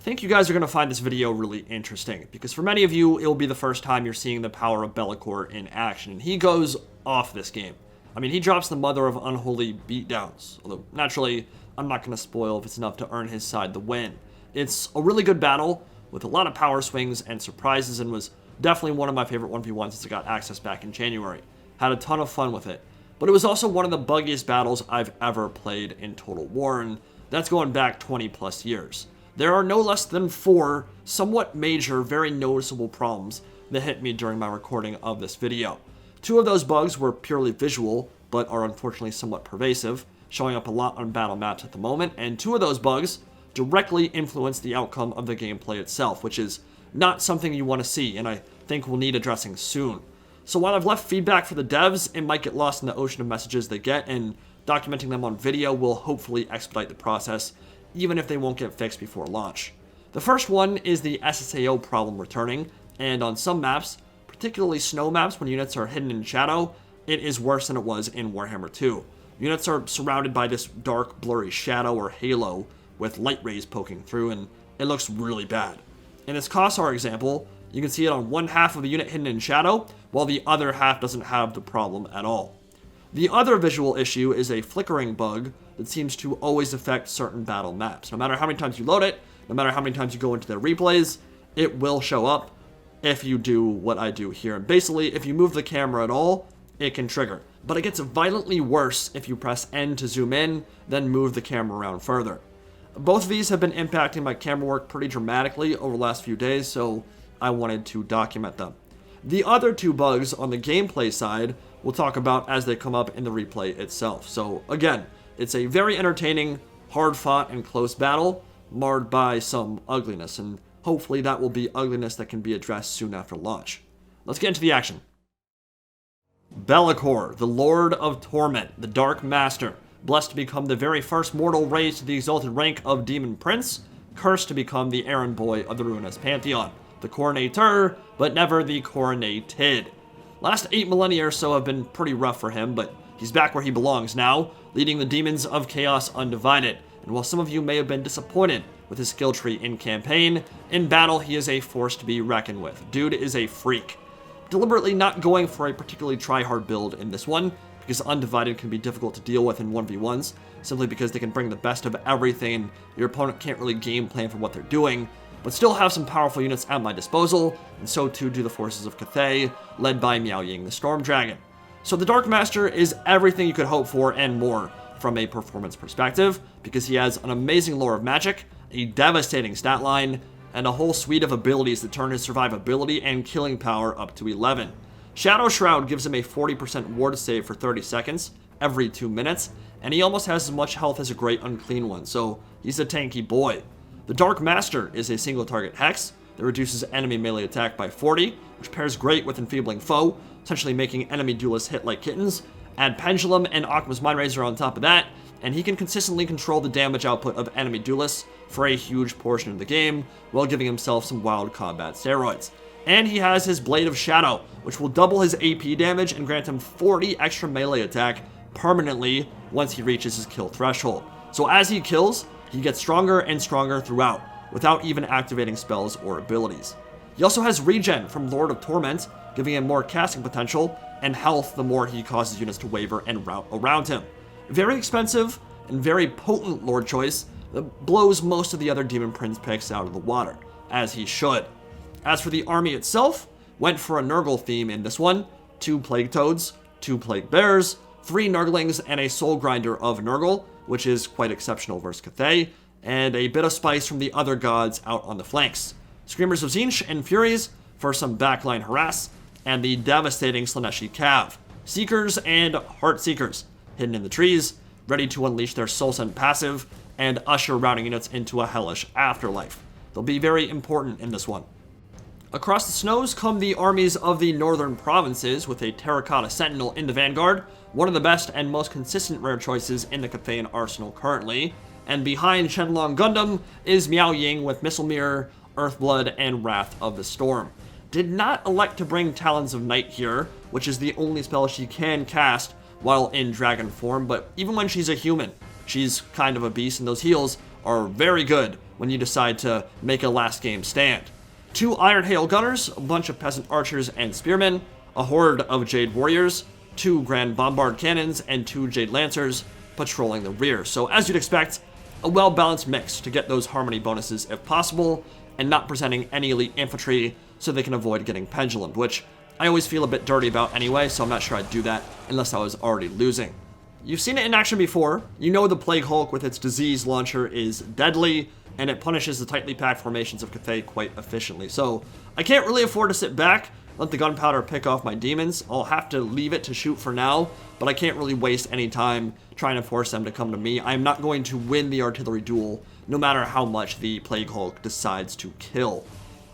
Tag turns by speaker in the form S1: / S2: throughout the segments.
S1: think you guys are going to find this video really interesting, because for many of you, it'll be the first time you're seeing the power of LAKOR in action, and he goes off this game. I mean, he drops the mother of unholy beatdowns, although naturally, I'm not going to spoil if it's enough to earn his side the win. It's a really good battle, with a lot of power swings and surprises, and was definitely one of my favorite 1v1s since I got access back in January. Had a ton of fun with it. But it was also one of the buggiest battles I've ever played in Total War, and that's going back 20 plus years. There are no less than 4 somewhat major, very noticeable problems that hit me during my recording of this video. 2 of those bugs were purely visual, but are unfortunately somewhat pervasive, showing up a lot on battle maps at the moment, and 2 of those bugs directly influence the outcome of the gameplay itself, which is not something you want to see, and I think will need addressing soon. So while I've left feedback for the devs, it might get lost in the ocean of messages they get, and documenting them on video will hopefully expedite the process, even if they won't get fixed before launch. The first one is the SSAO problem returning, and on some maps, particularly snow maps when units are hidden in shadow, it is worse than it was in Warhammer 2. Units are surrounded by this dark, blurry shadow or halo with light rays poking through, and it looks really bad. In this Kossar example, you can see it on one half of the unit hidden in shadow, while the other half doesn't have the problem at all. The other visual issue is a flickering bug that seems to always affect certain battle maps. No matter how many times you load it, no matter how many times you go into the replays, it will show up if you do what I do here. And basically, if you move the camera at all, it can trigger. But it gets violently worse if you press N to zoom in, then move the camera around further. Both of these have been impacting my camera work pretty dramatically over the last few days, so I wanted to document them. The other 2 bugs on the gameplay side we'll talk about as they come up in the replay itself. So again, it's a very entertaining, hard-fought, and close battle, marred by some ugliness, and hopefully that will be ugliness that can be addressed soon after launch. Let's get into the action. LAKOR, the Lord of Torment, the Dark Master, blessed to become the very first mortal raised to the exalted rank of Demon Prince, cursed to become the errand boy of the Ruinous Pantheon, the Coronator, but never the Coronated. Last 8 millennia or so have been pretty rough for him, but he's back where he belongs now, leading the Demons of Chaos Undivided. And while some of you may have been disappointed with his skill tree in campaign, in battle he is a force to be reckoned with. Dude is a freak. Deliberately not going for a particularly try-hard build in this one, because Undivided can be difficult to deal with in 1v1s, simply because they can bring the best of everything and your opponent can't really game plan for what they're doing, but still have some powerful units at my disposal, and so too do the forces of Cathay, led by Miao Ying the Storm Dragon. So the Dark Master is everything you could hope for and more from a performance perspective, because he has an amazing lore of magic, a devastating stat line, and a whole suite of abilities that turn his survivability and killing power up to 11. Shadow Shroud gives him a 40% ward save for 30 seconds every 2 minutes, and he almost has as much health as a Great Unclean One, so he's a tanky boy. The Dark Master is a single target hex that reduces enemy melee attack by 40, which pairs great with Enfeebling Foe, essentially making enemy duelists hit like kittens. Add Pendulum and Akma's Mind Razor on top of that, and he can consistently control the damage output of enemy duelists for a huge portion of the game, while giving himself some wild combat steroids. And he has his Blade of Shadow, which will double his AP damage and grant him 40 extra melee attack permanently once he reaches his kill threshold. So as he kills, he gets stronger and stronger throughout, without even activating spells or abilities. He also has Regen from Lord of Torment, giving him more casting potential, and health the more he causes units to waver and rout around him. Very expensive and very potent Lord choice that blows most of the other Demon Prince picks out of the water, as he should. As for the army itself, went for a Nurgle theme in this one: 2 Plague Toads, 2 Plague Bears, 3 Nurglings, and a Soul Grinder of Nurgle, which is quite exceptional versus Cathay, and a bit of spice from the other gods out on the flanks. Screamers of Tzeentch and Furies for some backline harass, and the devastating Slaaneshi Cav. Seekers and Heart Seekers, hidden in the trees, ready to unleash their Soul Sent passive and usher routing units into a hellish afterlife. They'll be very important in this one. Across the snows come the armies of the northern provinces, with a Terracotta Sentinel in the vanguard, one of the best and most consistent rare choices in the Cathayan arsenal currently. And behind Shenlong Gundam is Miao Ying with Missile Mirror, Earthblood, and Wrath of the Storm. Did not elect to bring Talons of Night here, which is the only spell she can cast while in dragon form, but even when she's a human, she's kind of a beast, and those heals are very good when you decide to make a last game stand. 2 Iron Hail Gunners, a bunch of Peasant Archers and Spearmen, a horde of Jade Warriors, 2 Grand Bombard Cannons, and 2 Jade Lancers patrolling the rear. So as you'd expect, a well-balanced mix to get those harmony bonuses if possible, and not presenting any elite infantry so they can avoid getting pendulumed, which I always feel a bit dirty about anyway, so I'm not sure I'd do that unless I was already losing. You've seen it in action before. You know the Plague Hulk with its disease launcher is deadly, and it punishes the tightly packed formations of Cathay quite efficiently. So I can't really afford to sit back, let the gunpowder pick off my demons. I'll have to leave it to shoot for now, but I can't really waste any time trying to force them to come to me. I'm not going to win the artillery duel, no matter how much the Plague Hulk decides to kill.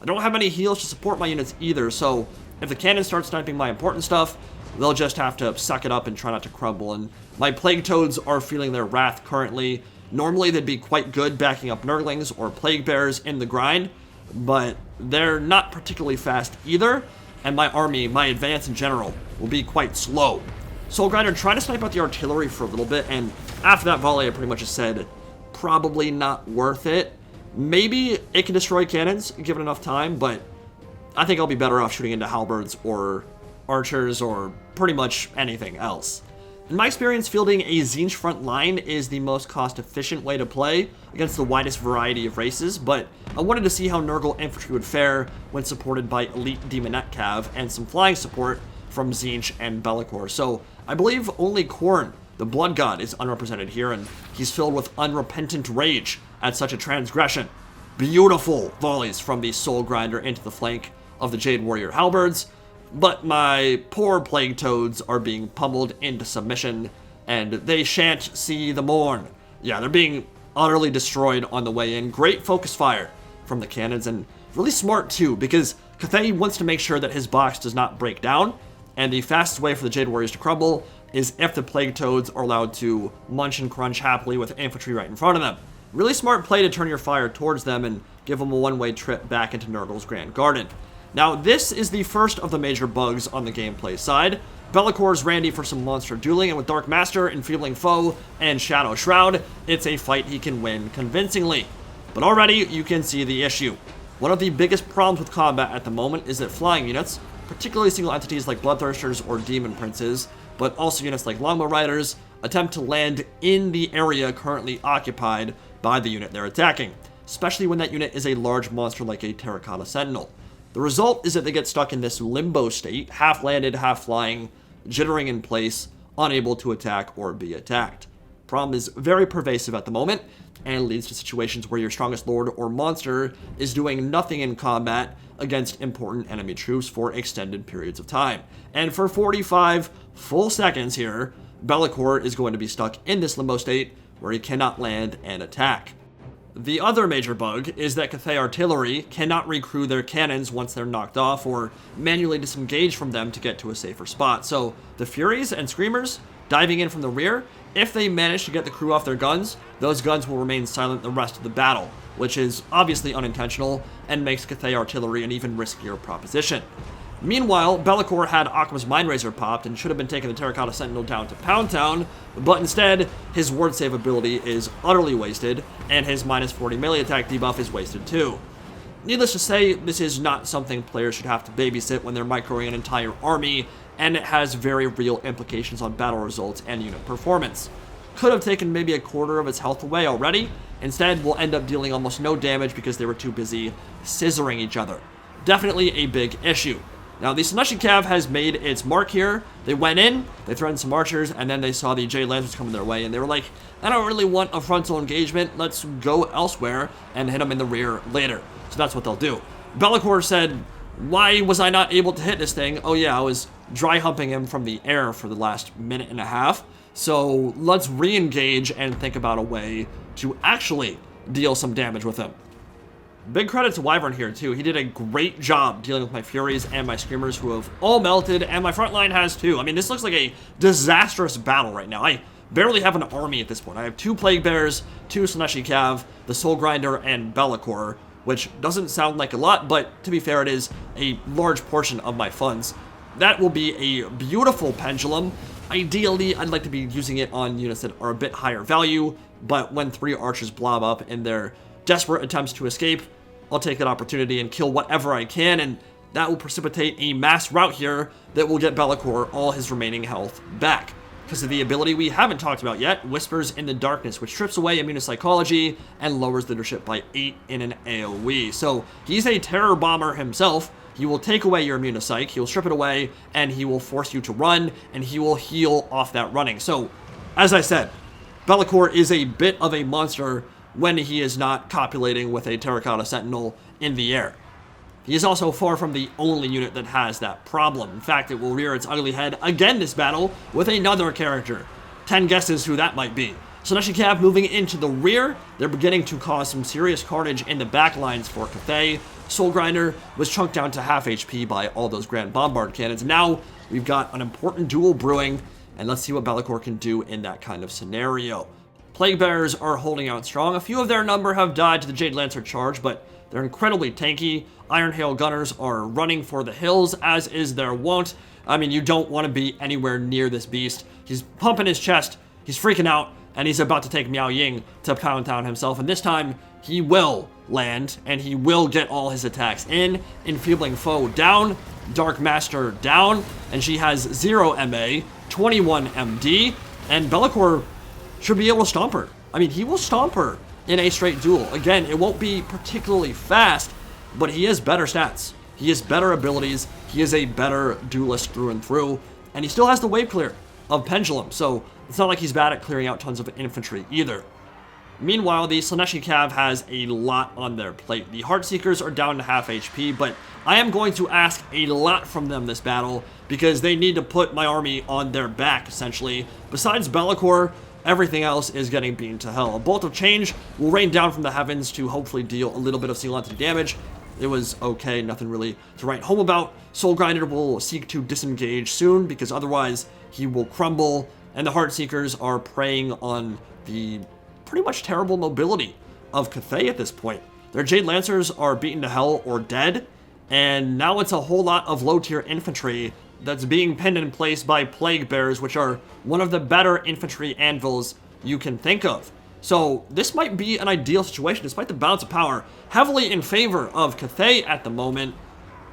S1: I don't have any heals to support my units either, so if the cannon starts sniping my important stuff, they'll just have to suck it up and try not to crumble. And my Plague Toads are feeling their wrath currently. Normally they'd be quite good backing up Nurglings or Plague Bears in the grind, but they're not particularly fast either, and my army, my advance in general, will be quite slow. Soul Grinder tried to snipe out the artillery for a little bit, and after that volley I pretty much just said, probably not worth it. Maybe it can destroy cannons, given enough time, but I think I'll be better off shooting into halberds or archers or pretty much anything else. In my experience, fielding a Tzeentch front line is the most cost-efficient way to play against the widest variety of races, but I wanted to see how Nurgle infantry would fare when supported by elite Demonette Cav and some flying support from Tzeentch and LAKOR. So I believe only Khorne, the Blood God, is unrepresented here, and he's filled with unrepentant rage at such a transgression. Beautiful volleys from the Soul Grinder into the flank of the Jade Warrior halberds, but my poor Plague Toads are being pummeled into submission, and they shan't see the morn. Yeah, they're being utterly destroyed on the way in. Great focus fire from the cannons, and really smart too, because Cathay wants to make sure that his box does not break down, and the fastest way for the Jade Warriors to crumble is if the Plague Toads are allowed to munch and crunch happily with infantry right in front of them. Really smart play to turn your fire towards them and give them a one-way trip back into Nurgle's Grand Garden. Now, this is the first of the major bugs on the gameplay side. LAKOR's Randy for some monster dueling, and with Dark Master, Enfeebling Foe, and Shadow Shroud, it's a fight he can win convincingly. But already, you can see the issue. One of the biggest problems with combat at the moment is that flying units, particularly single entities like Bloodthirsters or Demon Princes, but also units like Longbow Riders, attempt to land in the area currently occupied by the unit they're attacking, especially when that unit is a large monster like a Terracotta Sentinel. The result is that they get stuck in this limbo state, half landed, half flying, jittering in place, unable to attack or be attacked. Problem is very pervasive at the moment, and leads to situations where your strongest lord or monster is doing nothing in combat against important enemy troops for extended periods of time. And for 45 full seconds here, LAKOR is going to be stuck in this limbo state where he cannot land and attack. The other major bug is that Cathay artillery cannot recrew their cannons once they're knocked off or manually disengage from them to get to a safer spot. So the Furies and Screamers diving in from the rear, if they manage to get the crew off their guns, those guns will remain silent the rest of the battle, which is obviously unintentional and makes Cathay artillery an even riskier proposition. Meanwhile, LAKOR had Akma's Mind Razor popped and should have been taking the Terracotta Sentinel down to Pound Town, but instead, his ward save ability is utterly wasted, and his minus 40 melee attack debuff is wasted too. Needless to say, this is not something players should have to babysit when they're microing an entire army, and it has very real implications on battle results and unit performance. Could have taken maybe a quarter of its health away already, instead we'll end up dealing almost no damage because they were too busy scissoring each other. Definitely a big issue. Now, the Seneshi Cav has made its mark here. They went in, they threatened some archers, and then they saw the Jade Lancers coming their way, and they were like, I don't really want a frontal engagement, let's go elsewhere and hit them in the rear later. So that's what they'll do. LAKOR said, why was I not able to hit this thing? Oh yeah, I was dry humping him from the air for the last minute and a half. So let's re-engage and think about a way to actually deal some damage with him. Big credit to Wyvern here too. He did a great job dealing with my Furies and my Screamers who have all melted, and my front line has too. I mean, this looks like a disastrous battle right now. I barely have an army at this point. I have 2 Plague Bears, 2 Seneshi Cav, the Soul Grinder, and LAKOR, which doesn't sound like a lot, but to be fair, it is a large portion of my funds. That will be a beautiful pendulum. Ideally, I'd like to be using it on units that are a bit higher value, but when 3 archers blob up in their desperate attempts to escape, I'll take that opportunity and kill whatever I can, and that will precipitate a mass rout here that will get LAKOR all his remaining health back. Because of the ability we haven't talked about yet, Whispers in the Darkness, which strips away immunopsychology and lowers leadership by 8 in an AoE. So he's a terror bomber himself. He will take away your immunopsych, he will strip it away, and he will force you to run, and he will heal off that running. So, as I said, LAKOR is a bit of a monster when he is not copulating with a Terracotta Sentinel in the air. He is also far from the only unit that has that problem. In fact, it will rear its ugly head again this battle with another character. 10 guesses who that might be. Slaaneshi Cav moving into the rear. They're beginning to cause some serious carnage in the back lines for Cathay. Soul Grinder was chunked down to half HP by all those Grand Bombard cannons. Now we've got an important duel brewing, and let's see what LAKOR can do in that kind of scenario. Plague Bearers are holding out strong. A few of their number have died to the Jade Lancer charge, but they're incredibly tanky. Iron Hail Gunners are running for the hills, as is their wont. I mean, you don't want to be anywhere near this beast. He's pumping his chest, he's freaking out, and he's about to take Miao Ying to pound down himself. And this time, he will land, and he will get all his attacks in. Enfeebling Foe down, Dark Master down, and she has 0 MA, 21 MD, and LAKOR should be able to stomp her. I mean, he will stomp her in a straight duel. Again, it won't be particularly fast, but he has better stats. He has better abilities. He is a better duelist through and through, and he still has the wave clear of Pendulum, so it's not like he's bad at clearing out tons of infantry either. Meanwhile, the Slaaneshi Cav has a lot on their plate. The Heartseekers are down to half HP, but I am going to ask a lot from them this battle because they need to put my army on their back, essentially. Besides LAKOR, everything else is getting beaten to hell. A Bolt of Change will rain down from the heavens to hopefully deal a little bit of single entity damage. It was okay, nothing really to write home about. Soul Grinder will seek to disengage soon because otherwise he will crumble, and the Heartseekers are preying on the pretty much terrible mobility of Cathay at this point. Their Jade Lancers are beaten to hell or dead, and now it's a whole lot of low-tier infantry that's being pinned in place by Plague Bearers, which are one of the better infantry anvils you can think of. So this might be an ideal situation, despite the balance of power heavily in favor of Cathay at the moment.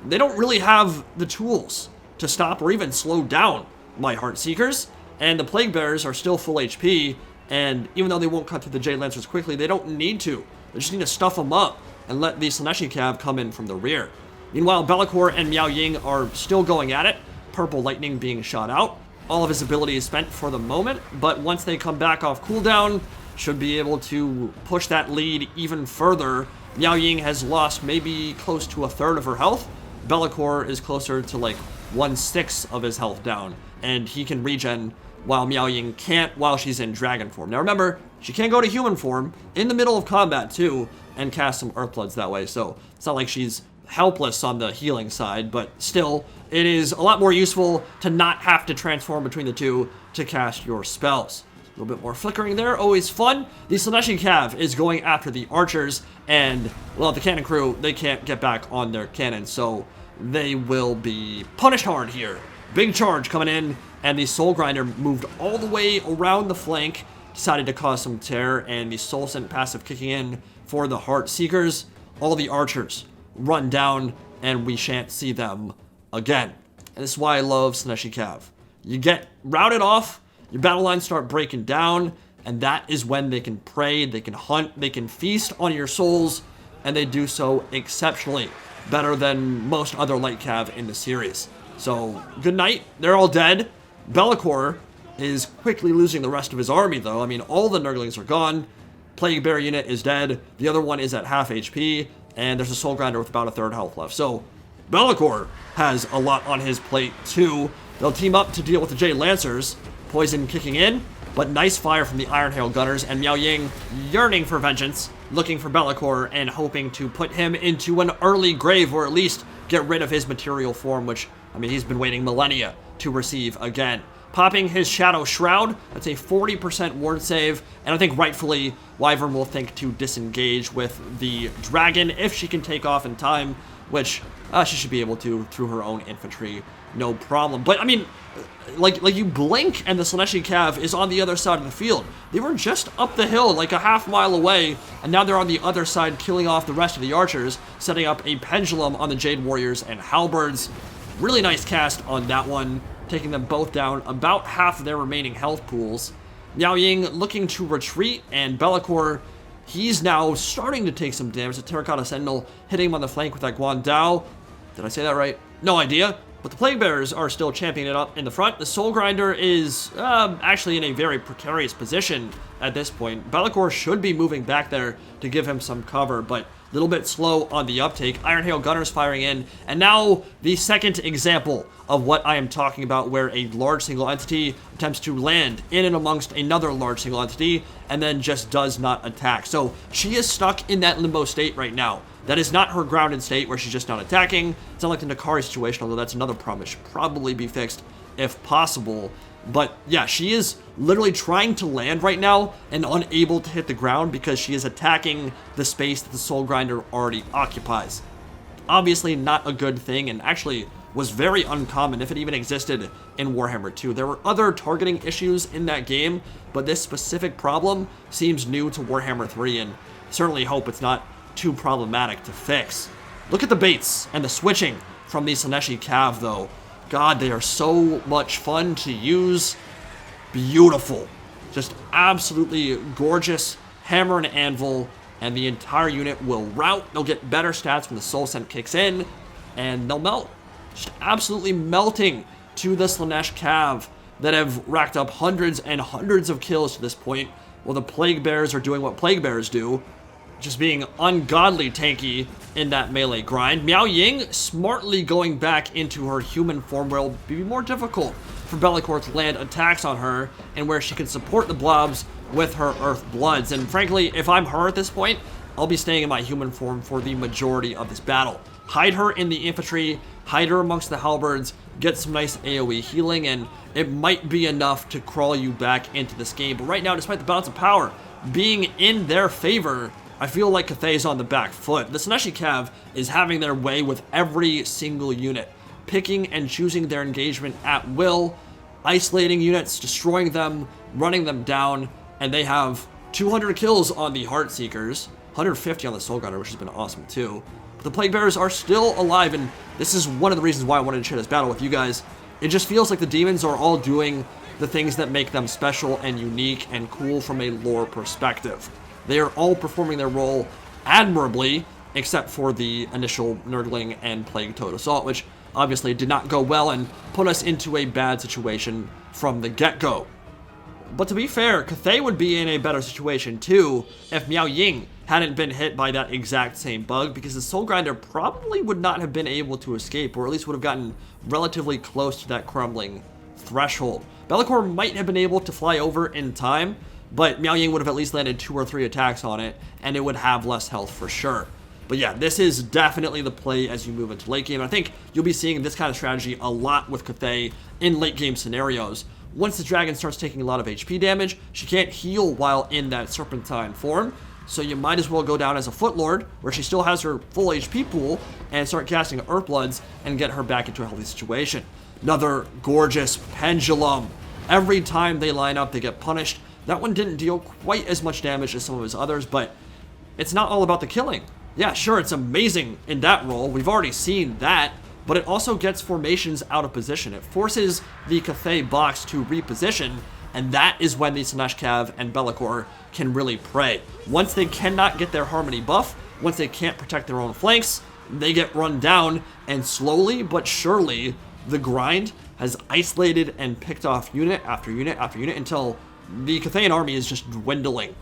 S1: They don't really have the tools to stop or even slow down my Heartseekers, and the Plague Bearers are still full HP, and even though they won't cut through the Jade Lancers quickly, they don't need to. They just need to stuff them up and let the Slaaneshi Cav come in from the rear. Meanwhile, LAKOR and Miao Ying are still going at it, Purple Lightning being shot out. All of his ability is spent for the moment, but once they come back off cooldown, should be able to push that lead even further. Miao Ying has lost maybe close to 1/3 of her health. LAKOR is closer to like 1/6 of his health down, and he can regen while Miao Ying can't while she's in dragon form. Now remember, she can go to human form in the middle of combat too and cast some Earthbloods that way, so it's not like she's helpless on the healing side, but still, it is a lot more useful to not have to transform between the two to cast your spells. A little bit more flickering there, always fun. The Slaaneshi Cav is going after the archers, and, well, the cannon crew, they can't get back on their cannons, so they will be punished hard here. Big charge coming in, and the Soul Grinder moved all the way around the flank, decided to cause some terror, and the Soul Scent passive kicking in for the Heartseekers. All the archers run down, and we shan't see them again. And this is why I love Slaaneshi Cav. You get routed off, your battle lines start breaking down, and that is when they can prey, they can hunt, they can feast on your souls, and they do so exceptionally better than most other light cav in the series. So, good night. They're all dead. LAKOR is quickly losing the rest of his army, though. I mean, all the Nurglings are gone. Plague Bear unit is dead. The other one is at half HP, and there's a Soul Grinder with about 1/3 health left. So, LAKOR has a lot on his plate, too. They'll team up to deal with the Jade Lancers. Poison kicking in, but nice fire from the Iron Hail Gunners, and Miao Ying yearning for vengeance, looking for LAKOR and hoping to put him into an early grave, or at least get rid of his material form, which, I mean, he's been waiting millennia to receive again. Popping his Shadow Shroud, that's a 40% ward save, and I think rightfully Wyvern will think to disengage with the dragon if she can take off in time. which she should be able to through her own infantry, no problem. But I mean, like you blink and the Slaaneshi Cav is on the other side of the field. They were just up the hill, like a half-mile away, and now they're on the other side, killing off the rest of the archers, setting up a pendulum on the Jade Warriors and Halberds. Really nice cast on that one, taking them both down about half of their remaining health pools. Miao Ying looking to retreat, and LAKOR, he's now starting to take some damage. The Terracotta Sentinel hitting him on the flank with that Guandao. Did I say that right? No idea. But the Plague Bearers are still championing it up in the front. The Soul Grinder is actually in a very precarious position at this point. LAKOR should be moving back there to give him some cover, but a little bit slow on the uptake. Iron Hail Gunners firing in. And now the second example of what I am talking about, where a large single entity attempts to land in and amongst another large single entity and then just does not attack. So she is stuck in that limbo state right now. That is not her grounded state where she's just not attacking. It's not like the Nakari situation, although that's another problem. It should probably be fixed if possible. But yeah, she is literally trying to land right now and unable to hit the ground because she is attacking the space that the Soul Grinder already occupies. Obviously not a good thing, and actually was very uncommon if it even existed in Warhammer 2. There were other targeting issues in that game, but this specific problem seems new to Warhammer 3, and certainly hope it's not too problematic to fix. Look at the baits and the switching from the Slaaneshi Cav, though. God, they are so much fun to use. Beautiful. Just absolutely gorgeous. Hammer and anvil, and the entire unit will rout. They'll get better stats when the Soul Scent kicks in, and they'll melt. Just absolutely melting to the Slaanesh Cav that have racked up hundreds and hundreds of kills to this point, while the Plague Bears are doing what Plague Bears do, just being ungodly tanky in that melee grind. Miao Ying smartly going back into her human form where it'll be more difficult for LAKOR to land attacks on her, and where she can support the blobs with her Earth Bloods. And frankly, if I'm her at this point, I'll be staying in my human form for the majority of this battle. Hide her in the infantry, hide her amongst the halberds, get some nice AoE healing, and it might be enough to crawl you back into this game. But right now, despite the balance of power being in their favor, I feel like Cathay is on the back foot. The Slaaneshi Cav is having their way with every single unit, picking and choosing their engagement at will, isolating units, destroying them, running them down, and they have 200 kills on the Heartseekers, 150 on the Soul Gunner, which has been awesome too. But the Plague Bearers are still alive, and this is one of the reasons why I wanted to share this battle with you guys. It just feels like the demons are all doing the things that make them special and unique and cool from a lore perspective. They are all performing their role admirably, except for the initial Nurgling and Plague Toad Assault, which obviously did not go well and put us into a bad situation from the get-go. But to be fair, Cathay would be in a better situation too if Miao Ying hadn't been hit by that exact same bug, because the Soul Grinder probably would not have been able to escape, or at least would have gotten relatively close to that crumbling threshold. LAKOR might have been able to fly over in time, but Miao Ying would have at least landed 2 or 3 attacks on it, and it would have less health for sure. But yeah, this is definitely the play as you move into late game. And I think you'll be seeing this kind of strategy a lot with Cathay in late game scenarios. Once the dragon starts taking a lot of HP damage, she can't heal while in that serpentine form, so you might as well go down as a Footlord, where she still has her full HP pool, and start casting Earthbloods and get her back into a healthy situation. Another gorgeous pendulum. Every time they line up, they get punished. That one didn't deal quite as much damage as some of his others, but it's not all about the killing. Yeah, sure, it's amazing in that role. We've already seen that, but it also gets formations out of position. It forces the Cathay box to reposition, and that is when the Slaanesh Cav and LAKOR can really prey. Once they cannot get their Harmony buff, once they can't protect their own flanks, they get run down, and slowly but surely, the grind has isolated and picked off unit after unit after unit until the Cathayan army is just dwindling.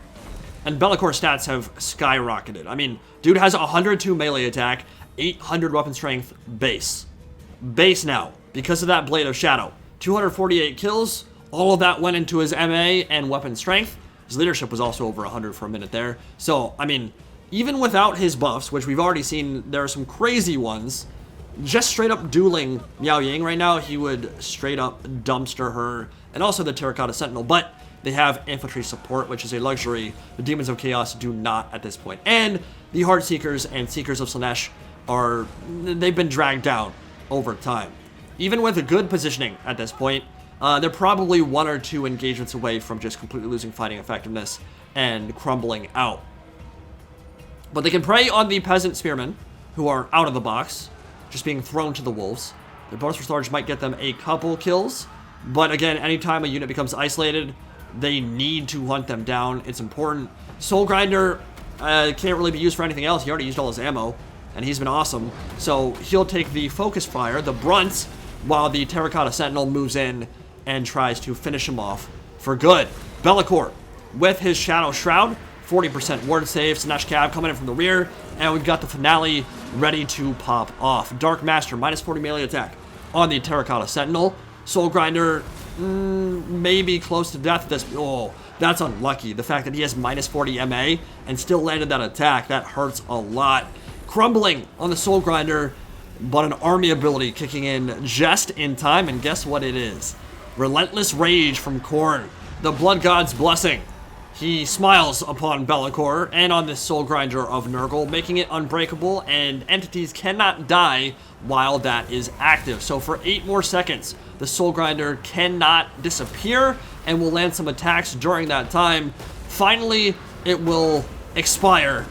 S1: And LAKOR stats have skyrocketed. I mean, dude has 102 melee attack, 800 weapon strength base. Base now, because of that Blade of Shadow. 248 kills, all of that went into his MA and weapon strength. His leadership was also over 100 for a minute there. So, I mean, even without his buffs, which we've already seen, there are some crazy ones, just straight up dueling Miao Ying right now, he would straight up dumpster her, and also the Terracotta Sentinel, but they have infantry support, which is a luxury the Demons of Chaos do not at this point. And the Heartseekers and Seekers of Slaanesh they've been dragged down over time. Even with a good positioning at this point, they're probably 1 or 2 engagements away from just completely losing fighting effectiveness and crumbling out. But they can prey on the peasant spearmen, who are out of the box, just being thrown to the wolves. Their bonus restores might get them a couple kills, but again, anytime a unit becomes isolated, they need to hunt them down. It's important. Soul Grinder can't really be used for anything else. He already used all his ammo, and he's been awesome. So he'll take the focus fire, the brunt, while the Terracotta Sentinel moves in and tries to finish him off for good. LAKOR with his Shadow Shroud, 40% ward save, Slanesh Cav coming in from the rear, and we've got the finale ready to pop off. Dark Master, minus 40 melee attack on the Terracotta Sentinel. Soul Grinder, maybe close to death. Oh, that's unlucky. The fact that he has minus 40 MA and still landed that attack, that hurts a lot. Crumbling on the Soul Grinder, but an army ability kicking in just in time, and guess what it is? Relentless Rage from Khorne, the Blood God's Blessing. He smiles upon LAKOR and on this Soul Grinder of Nurgle, making it unbreakable, and entities cannot die while that is active. So for 8 more seconds, the Soul Grinder cannot disappear and will land some attacks during that time. Finally, it will expire,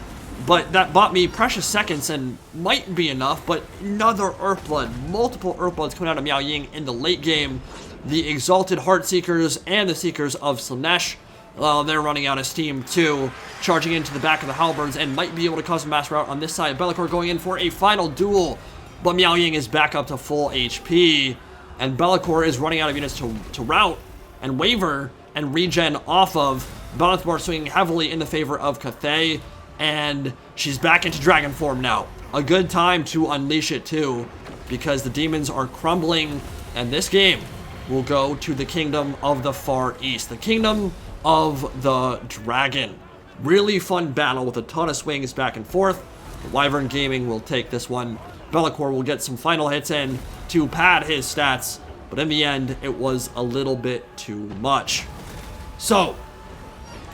S1: but that bought me precious seconds and might be enough, but another Earthblood, multiple Earthbloods coming out of Miao Ying in the late game. The Exalted Heartseekers and the Seekers of Slanesh, well, they're running out of steam too, charging into the back of the Halberds and might be able to cause a mass rout on this side. LAKOR going in for a final duel, but Miao Ying is back up to full HP, and LAKOR is running out of units to rout and waver and regen off of. LAKOR swinging heavily in the favor of Cathay, and she's back into dragon form now. A good time to unleash it too, because the demons are crumbling, and this game will go to the Kingdom of the Far East, the Kingdom of the Dragon. Really fun battle with a ton of swings back and forth. The Wyvern Gaming will take this one. LAKOR will get some final hits in to pad his stats, but in the end, it was a little bit too much. So,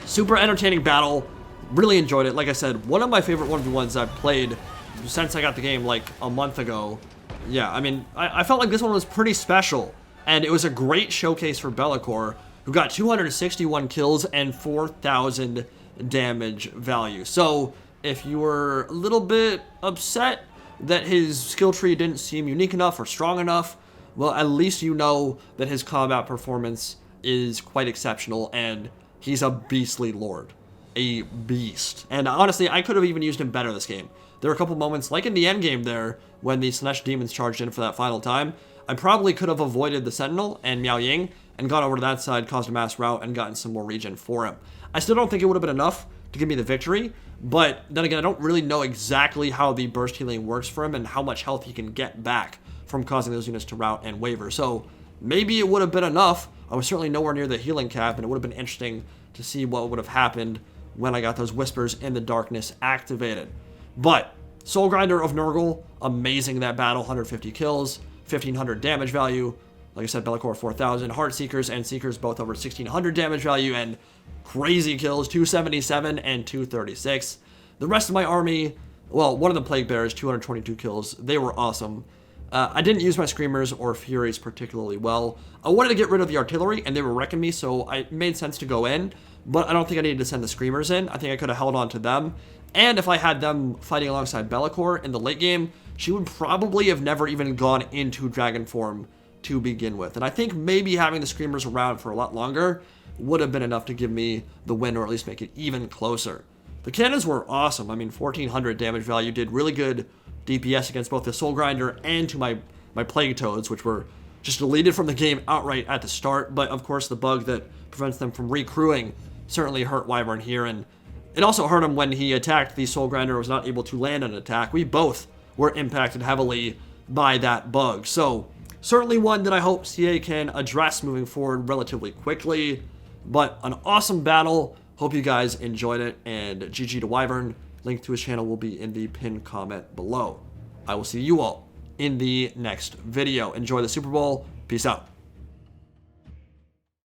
S1: super entertaining battle. Really enjoyed it. Like I said, one of my favorite 1v1s I've played since I got the game like a month ago. Yeah, I mean, I felt like this one was pretty special, and it was a great showcase for LAKOR, who got 261 kills and 4,000 damage value. So if you were a little bit upset that his skill tree didn't seem unique enough or strong enough, well, at least you know that his combat performance is quite exceptional, and he's a beastly lord. A beast. And honestly, I could have even used him better this game. There were a couple moments, like in the end game there, when the Slanesh demons charged in for that final time. I probably could have avoided the Sentinel and Miao Ying and gone over to that side, caused a mass rout, and gotten some more regen for him. I still don't think it would have been enough to give me the victory, but then again, I don't really know exactly how the burst healing works for him and how much health he can get back from causing those units to rout and waver. So maybe it would have been enough. I was certainly nowhere near the healing cap, and it would have been interesting to see what would have happened when I got those Whispers in the Darkness activated. But Soul Grinder of Nurgle, amazing that battle, 150 kills, 1,500 damage value. Like I said, LAKOR 4,000, Heartseekers and Seekers both over 1,600 damage value, and crazy kills, 277 and 236. The rest of my army, well, one of the Plague Bearers, 222 kills. They were awesome. I didn't use my Screamers or Furies particularly well. I wanted to get rid of the artillery, and they were wrecking me, so it made sense to go in, but I don't think I needed to send the Screamers in. I think I could have held on to them, and if I had them fighting alongside LAKOR in the late game, she would probably have never even gone into dragon form to begin with. And I think maybe having the Screamers around for a lot longer would have been enough to give me the win, or at least make it even closer. The cannons were awesome. I mean, 1,400 damage value, did really good DPS against both the Soul Grinder and to my Plague Toads, which were just deleted from the game outright at the start. But of course, the bug that prevents them from recrewing certainly hurt Wyvern here, and it also hurt him when he attacked the Soul Grinder and was not able to land an attack. We both were impacted heavily by that bug. So certainly one that I hope CA can address moving forward relatively quickly. But an awesome battle. Hope you guys enjoyed it, and GG to Wyvern. Link to his channel will be in the pinned comment below. I will see you all in the next video. Enjoy the Super Bowl. Peace out.